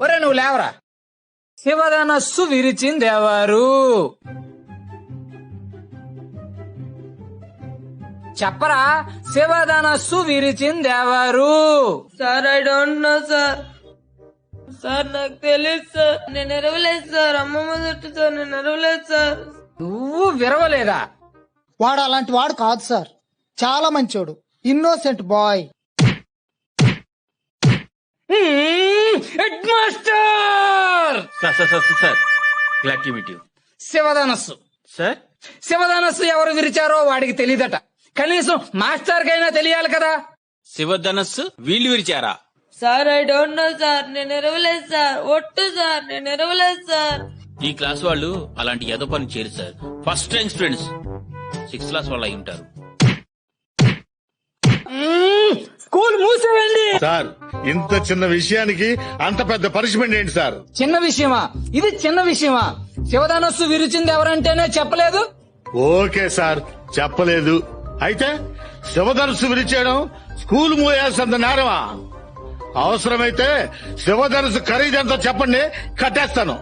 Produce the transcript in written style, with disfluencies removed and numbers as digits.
ఒరే నువ్వు లేవరా. శివధనస్సు విరిచిందెవరు? చెప్పరా, శివధనస్సు విరిచిందెవరు? Sir I don't know sir. Sir నాకు తెలియదు సార్. నేను ఎరవలేదు సార్. అమ్మమ్మ చుట్టూ సార్. నేను ఎరవలేదు సార్. నువ్వు విరవలేదా? వాడు అలాంటి వాడు కాదు సార్, చాలా మంచోడు, innocent boy. Head master sir glad to meet you. శివధనస్సు సార్ శివధనస్సు ఎవరు విరిచారో వాడికి తెలియదట. కనీసం మాస్టర్ కైనా తెలియాలి కదా. శివధనస్సు వీళ్ళు విరిచారా? Sir I don't know sir. నేను ఎరవలేదు సార్. ఒట్టు సార్. నేను ఎరవలేదు సార్. ఈ క్లాస్ వాళ్ళు అలాంటి ఏదో పని చేయరు sir. First rank students 6th class వాళ్ళు అయి ఉంటారు. స్కూల్ మూసేయండి. సార్ ఇంత చిన్న విషయానికి అంత పెద్ద పనిష్మెంట్ ఏంటి సార్? చిన్న విషయమా ఇది? చిన్న విషయమా? శివధనస్సు విరిచింది ఎవరంటేనే చెప్పలేదు. ఓకే సార్, చెప్పలేదు. అయితే శివధనుసు విరిచేయడం స్కూల్ మూయాల్సినంత నేరమా? అవసరమైతే శివధనుసు ఖరీదంతా చెప్పండి, కట్టేస్తాను.